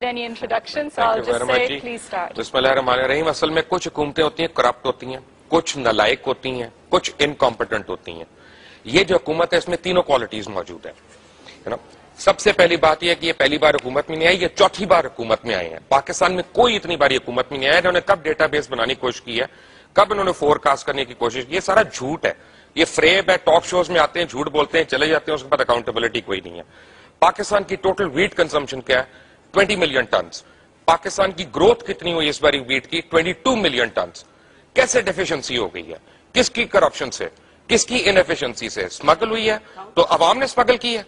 any introduction, so I'll just say, please start. बिस्मिल्लाहिर्रहमानिर्रहीम। असल में कुछ हुकूमतें होती हैं करप्ट होती हैं, कुछ नालायक होती हैं, कुछ इनकॉम्पिटेंट होती हैं। ये जो हुकूमत है इसमें तीनों क्वालिटीज मौजूद है। सबसे पहली बात यह है कि ये पहली बार हुकूमत में नहीं आई, ये चौथी बार हुकूमत में आए हैं। पाकिस्तान में कोई इतनी बार हुकूमत में नहीं आया। इन्होंने कब डेटाबेस बनाने की कोशिश की है, कब इन्होंने फोरकास्ट करने की कोशिश की है, सारा झूठ है, ये फ्रेब है। टॉक शोज में आते हैं, झूठ बोलते हैं, चले जाते हैं, उसके बाद अकाउंटेबिलिटी कोई नहीं है। पाकिस्तान की टोटल वीट कंजम्पशन क्या है? 20 मिलियन टन। पाकिस्तान की ग्रोथ कितनी हुई इस बारी वीट की? 22 मिलियन टन। कैसे डेफिशिएंसी हो गई है? किसकी करप्शन से, किसकी इनएफिशिएंसी से? स्मगल हुई है तो अवाम ने स्मगल की है।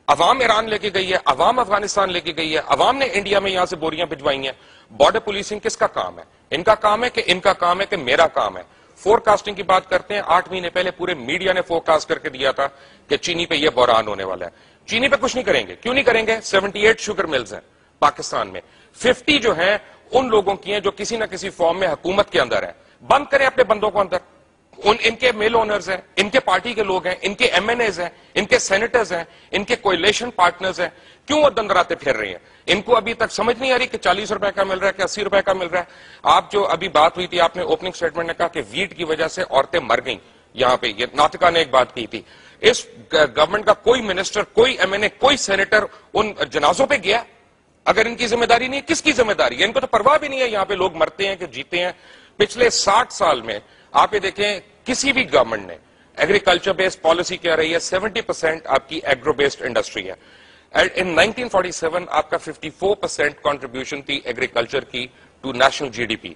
अवाम ईरान लेके गई है, अवाम अफगानिस्तान लेके गई है, अवाम ने इंडिया में यहां से बोरियां भिजवाई हैं। बॉर्डर पुलिसिंग किसका काम है? इनका काम है कि इनका काम है कि मेरा काम है? फोरकास्टिंग की बात करते हैं। 8 महीने पहले पूरे मीडिया ने फोरकास्ट करके दिया था कि चीनी पे यह बहरान होने वाला है। चीनी पे कुछ नहीं करेंगे। क्यों नहीं करेंगे? 78 शुगर मिल्स हैं पाकिस्तान में। 50 जो हैं उन लोगों की हैं जो किसी ना किसी फॉर्म में हुकूमत के अंदर है। बंद करें अपने बंदों को अंदर। इनके मिल ओनर्स हैं, इनके पार्टी के लोग हैं, इनके एमएनएज हैं, इनके सेनेटर्स हैं, इनके कोएलिशन पार्टनर्स हैं। क्यों वो दंदराते फिर रहे हैं? इनको अभी तक समझ नहीं आ रही कि 40 रुपए का मिल रहा है कि 80 रुपए का मिल रहा है। आप जो अभी बात हुई थी, आपने ओपनिंग स्टेटमेंट में कहा कि वीट की वजह से औरतें मर गई। यहां पे ये नातिका ने एक बात की थी। इस गवर्नमेंट का कोई मिनिस्टर, कोई एमएनए, कोई सेनेटर उन जनाजों पे गया? अगर इनकी जिम्मेदारी नहीं है, किसकी जिम्मेदारी है? इनको तो परवाह भी नहीं है यहां पे लोग मरते हैं कि जीते हैं। पिछले 60 साल में आप ये देखें, किसी भी गवर्नमेंट ने एग्रीकल्चर बेस्ड पॉलिसी क्या रही है? 70% आपकी एग्रो बेस्ड इंडस्ट्री है। इन 1947 आपका 54% कंट्रीब्यूशन थी एग्रीकल्चर की टू नेशनल जीडीपी।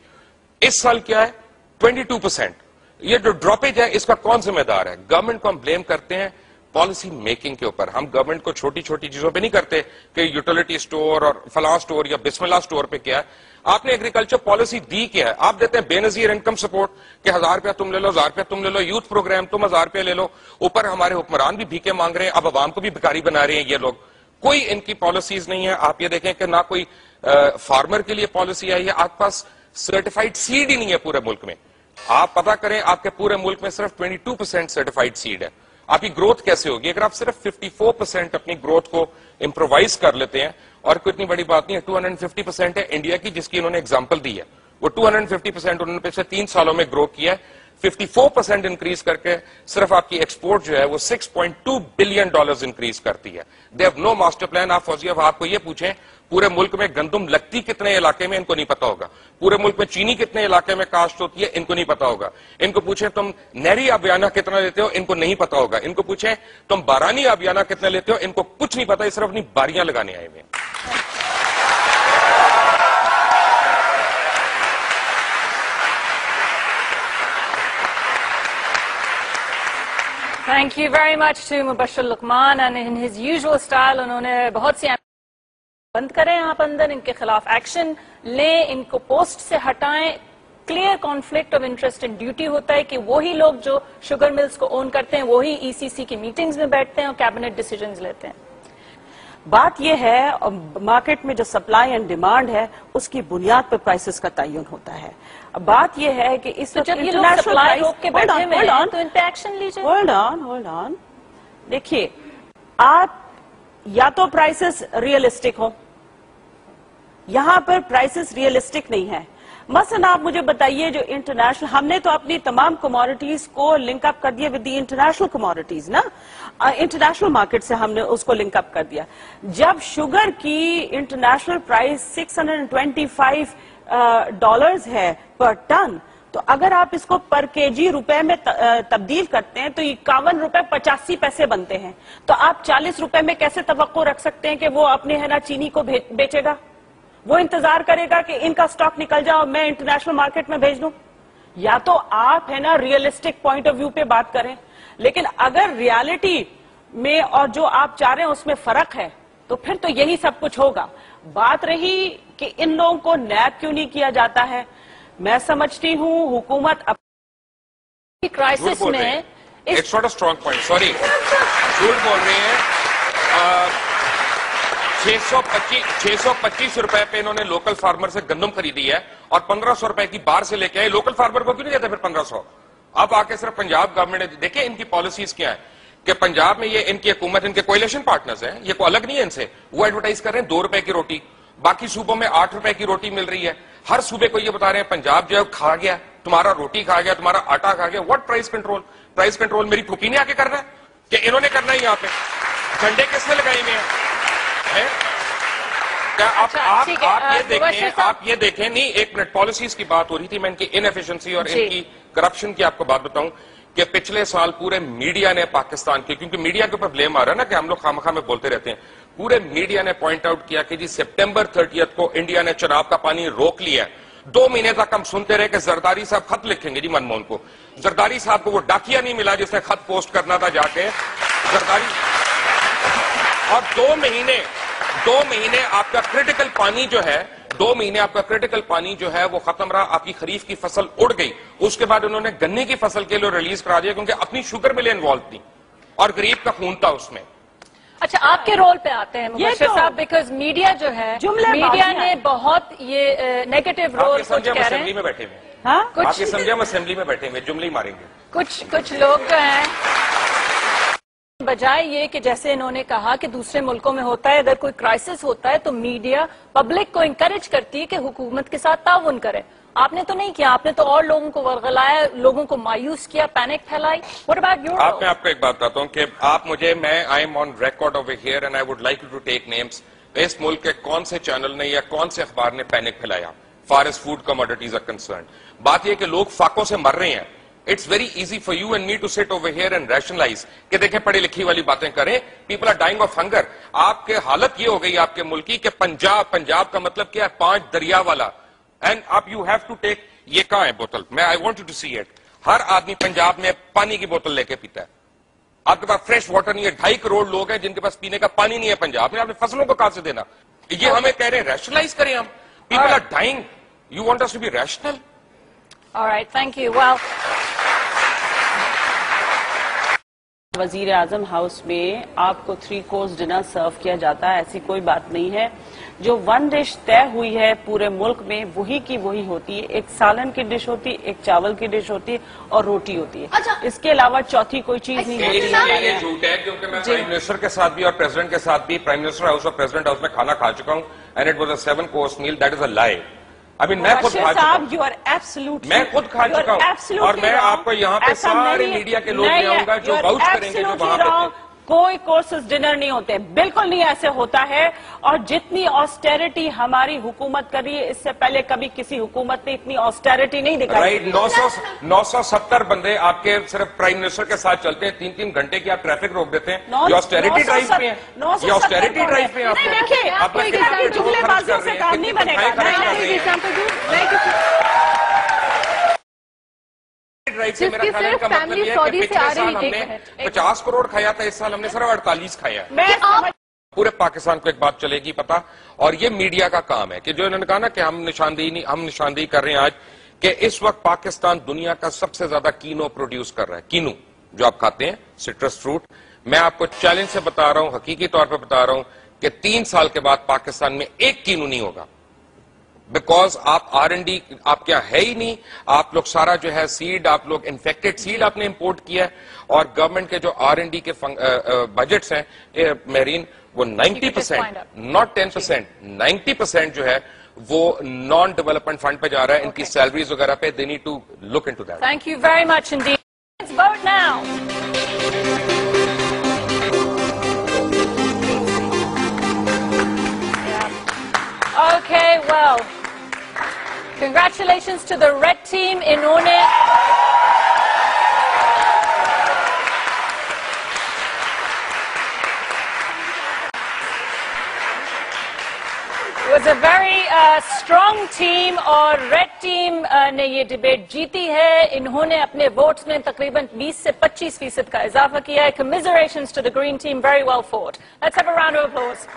इस साल क्या है? 22%। ये जो ड्रॉपेज है इसका कौन जिम्मेदार है? गवर्नमेंट को हम ब्लेम करते हैं पॉलिसी मेकिंग के ऊपर। हम गवर्नमेंट को छोटी छोटी चीजों पे नहीं करते कि यूटिलिटी स्टोर और फलां स्टोर या बिस्मिल्लाह स्टोर पे क्या है। आपने एग्रीकल्चर पॉलिसी दी क्या है? आप देते हैं बेनजीर इनकम सपोर्ट कि 1000 रुपया तुम ले लो, 1000 रुपया तुम ले लो, यूथ प्रोग्राम तुम 1000 रुपया ले लो। ऊपर हमारे हुक्मरान भी भीखे मांग रहे हैं, अब अवाम को भी भिखारी बना रहे हैं ये लोग। कोई इनकी पॉलिसीज नहीं है। आप ये देखें कि ना कोई फार्मर के लिए पॉलिसी आई है। आपके पास सर्टिफाइड सीड ही नहीं है पूरे मुल्क में। आप पता करें, आपके पूरे मुल्क में सिर्फ 22% सर्टिफाइड सीड है। आपकी ग्रोथ कैसे होगी अगर आप सिर्फ 54% अपनी ग्रोथ को इम्प्रोवाइज कर लेते हैं? और कोई इतनी बड़ी बात नहीं है। 250% है इंडिया की, जिसकी इन्होंने एग्जांपल दी है। वो 250% उन्होंने पिछले 3 सालों में ग्रो किया है। 54% इंक्रीज करके सिर्फ आपकी एक्सपोर्ट जो है वो $6.2 बिलियन इंक्रीज करती है। They have no master plan. आप फौजिया आपको ये पूछें, पूरे मुल्क में गंदम लगती कितने इलाके में, इनको नहीं पता होगा। पूरे मुल्क में चीनी कितने इलाके में काश्त होती है, इनको नहीं पता होगा। इनको पूछें तुम नहरी आबियाना कितना लेते हो, इनको नहीं पता होगा। इनको पूछें तुम बारानी आबियाना कितना लेते हो, इनको कुछ नहीं पता। सिर्फ अपनी बारियां लगाने आए हुए हैं। Thank you very much to Mubashir Luqman, and in his usual style उन्होंने बहुत सी बंद करें आप अंदर, इनके खिलाफ एक्शन लें, इनको पोस्ट से हटाएं। Clear conflict of interest and duty होता है कि वही लोग जो शुगर मिल्स को ओन करते हैं वही ईसीसी की मीटिंग्स में बैठते हैं और कैबिनेट डिसीजंस लेते हैं। बात यह है, मार्केट में जो सप्लाई एंड डिमांड है उसकी बुनियाद पर प्राइसेस का तयन होता है। बात यह है कि इस जब ये लोग सप्लाई रोक के बैठे हुए हैं तो इन पे एक्शन लीजिए। Hold on. देखिए, आप या तो प्राइसेस रियलिस्टिक हो, यहां पर प्राइसेस रियलिस्टिक नहीं है। मसलन आप मुझे बताइए, जो इंटरनेशनल, हमने तो अपनी तमाम कमोडिटीज को लिंक अप कर दिया विद द इंटरनेशनल कमोडिटीज ना, इंटरनेशनल मार्केट से हमने उसको लिंक अप कर दिया। जब शुगर की इंटरनेशनल प्राइस $625 है पर टन, तो अगर आप इसको पर केजी रुपए में तब्दील करते हैं तो 51 रुपए 85 पैसे बनते हैं। तो आप 40 रुपए में कैसे तवक्को रख सकते हैं कि वो अपने है ना चीनी को बेचेगा? वो इंतजार करेगा कि इनका स्टॉक निकल जाओ, मैं इंटरनेशनल मार्केट में भेज दूं। या तो आप है ना रियलिस्टिक पॉइंट ऑफ व्यू पे बात करें, लेकिन अगर रियलिटी में और जो आप चाह रहे हैं उसमें फर्क है तो फिर तो यही सब कुछ होगा। बात रही कि इन लोगों को नैब क्यों नहीं किया जाता है, मैं समझती हूं हुकूमत क्राइसिस में it's not a strong point, sorry, झूठ बोल रहे हैं। 625 रुपए पे इन्होंने लोकल फार्मर से गंदम खरीदी है और 1500 रुपए की बाहर से लेके आए। लोकल फार्मर को क्यों नहीं देते फिर 1500? अब आके सिर्फ पंजाब गवर्नमेंट ने, देखिए इनकी पॉलिसीज क्या है कि पंजाब में ये इनकी हुकूमत, इनके कोएलिशन पार्टनर्स हैं, ये को अलग नहीं है इनसे। वो एडवर्टाइज कर रहे हैं 2 रुपए की रोटी, باقی صوبوں میں 8 روپے کی روٹی مل رہی ہے. ہر صوبے کو یہ بتا رہے ہیں پنجاب جو ہے کھا گیا, تمہارا روٹی کھا گیا, تمہارا آٹا کھا گیا. What price control? Price control میری پھوپھی نے آ کے کرنا ہے کہ انہوں نے کرنا ہے یہاں پہ؟ جھنڈے کس نے لگائے ہوئے ہیں؟ آپ یہ دیکھیں. نہیں, ایک منٹ, پالیسیز کی بات ہو رہی تھی, میں ان کی انیفیشنسی اور ان کی کرپشن کی آپ کو بات بتاؤں کہ پچھلے سال پورے میڈیا نے پاکستان کی, کیونکہ میڈیا کے اوپر بلیم آ رہا ہے نا کہ ہم لوگ خامخواہ میں بولتے رہتے ہیں, پورے میڈیا نے پوائنٹ آؤٹ کیا کہ جی سپٹمبر 30 کو انڈیا نے چناب کا پانی روک لیا. 2 مہینے تک ہم سنتے رہے کہ زرداری صاحب خط لکھیں گے جی منموہن کو. زرداری صاحب کو وہ ڈاکیا نہیں ملا جس نے خط پوسٹ کرنا تھا جا کے زرداری. اور 2 مہینے آپ کا کریٹیکل پانی جو ہے, 2 مہینے آپ کا کریٹیکل پانی جو ہے وہ ختم رہا. آپ کی خریف کی فصل اڑ گئی. اس کے بعد انہوں نے گنے کی فصل کے لیے ریلیز کرا دیا کیونکہ اپنی شوگر ملیں انوالو تھی اور غریب کا خون تھا اس میں. اچھا, آپ کے رول پہ آتے ہیں مبشر صاحب, بیکاز میڈیا جو ہے, میڈیا نے بہت یہ نیگیٹو رول کچھ کہہ رہے ہیں. اسمبلی میں بیٹھے ہوئے, آپ یہ سمجھے ہم اسمبلی میں بیٹھے ہوئے جملے ہی ماریں گے. کچھ لوگ جو ہیں بجائے یہ کہ جیسے انہوں نے کہا کہ دوسرے ملکوں میں ہوتا ہے, اگر کوئی کرائسس ہوتا ہے تو میڈیا پبلک کو انکریج کرتی ہے کہ حکومت کے ساتھ تعاون کرے. آپ نے تو نہیں کیا, آپ نے تو اور لوگوں کو ورغلایا, لوگوں کو مایوس کیا, panic پھیلائی. What about your role? میں آپ کو ایک بات بتاتا ہوں کہ آپ مجھے, میں I am on record over here and I would like you to take names. اس ملک کے کون سے چینل نے یا کون سے اخبار نے پینک پھیلایا far as food commodities are concerned? بات یہ کہ لوگ فاقوں سے مر رہے ہیں. It's very easy for you and me to sit over here and rationalize کہ دیکھیں پڑھی لکھی والی باتیں کریں. People are dying of hunger. آپ کے حالت یہ ہو گئی آپ کے ملک کی کہ پنجاب کا مطلب کیا ہے؟ 5 دریا والا. اینڈ اب یو ہیو ٹو ٹیک, یہ کہاں ہے بوتل؟ میں I want you to see it. ہر آدمی پنجاب میں پانی کی بوتل لے کے پیتا ہے. آپ کے پاس فریش واٹر نہیں ہے. 2.5 کروڑ لوگ ہیں جن کے پاس پینے کا پانی نہیں ہے پنجاب میں. آپ نے فصلوں کو کہاں سے دینا؟ یہ ہمیں کہہ رہے ہیں ریشنلائز کریں ہم. People are dying. You want us to be rational? All right, thank you. Well, وزیر اعظم ہاؤس میں آپ کو 3 کورس ڈنر سرو کیا جاتا ہے, ایسی کوئی بات نہیں ہے. جو 1 ڈش طے ہوئی ہے پورے ملک میں وہی کی وہی ہوتی ہے. ایک سالن کی ڈش ہوتی ہے, ایک چاول کی ڈش ہوتی ہے اور روٹی ہوتی ہے. اس کے علاوہ چوتھی کوئی چیز نہیں ہوتی. یہ جھوٹ ہے کیونکہ میں پرائم منسٹر کے ساتھ بھی اور پریزیڈنٹ کے ساتھ بھی پرائم منسٹر ہاؤس اور پریزیڈنٹ ہاؤس میں کھانا کھا چکا ہوں. And it was a 7 course meal. That is a lie. میں خود کھا چکا ہوں اور میں آپ کو یہاں پہ سارے میڈیا کے لوگ لے آؤں گا جو واؤچ کریں گے جو وہاں پہ. کوئی کورسز ڈنر نہیں ہوتے, بالکل نہیں ایسے ہوتا ہے. اور جتنی آسٹیرٹی ہماری حکومت کر رہی ہے, اس سے پہلے کبھی کسی حکومت نے اتنی آسٹیرٹی نہیں دکھائی. 970 بندے آپ کے صرف پرائم منسٹر کے ساتھ چلتے ہیں, 3 گھنٹے کی آپ ٹریفک روک دیتے ہیں. یہ آسٹیرٹی ڈرائیو پہ ہیں, یہ آسٹیرٹی ڈرائیو پہ ہیں. دیکھیں آپ جملے بازیوں سے کام نہیں بنے گا. سے میرا خیال کا مطلب یہ ہے کہ پچھلے سال ہم نے 50 کروڑ کھایا تھا, اس سال ہم نے صرف 48 کھایا. پورے پاکستان کو ایک بات چلے گی پتا, اور یہ میڈیا کا کام ہے کہ جو انہوں نے کہا نا کہ ہم نشاندہی کر رہے ہیں آج کہ اس وقت پاکستان دنیا کا سب سے زیادہ کینو پروڈیوس کر رہا ہے. کینو جو آپ کھاتے ہیں, سٹرس فروٹ. میں آپ کو چیلنج سے بتا رہا ہوں, حقیقی طور پہ بتا رہا ہوں کہ 3 سال کے بعد پاکستان میں 1 کینو نہیں ہوگا. بیکاز آپ R&D آپ کیا ہے ہی نہیں. آپ لوگ سارا جو ہے سیڈ, آپ لوگ انفیکٹڈ سیڈ آپ نے امپورٹ کیا ہے. اور گورنمنٹ کے جو R&D کے بجٹس ہیں مہرین, وہ 90%, not 10%, 90% جو ہے وہ نان ڈیولپمنٹ فنڈ پہ جا رہا ہے. ان کی سیلریز وغیرہ پہ they need to look into that. Thank you very much indeed. Let's vote now. Okay, well, congratulations to the red team. انہوں نے was a very strong team اور ریڈ ٹیم نے یہ ڈیبیٹ جیتی ہے. انہوں نے اپنے ووٹس میں تقریباً 20 سے 25% کا اضافہ کیا ہے. Commiserations to the green team, very well fought. Let's have a round of applause.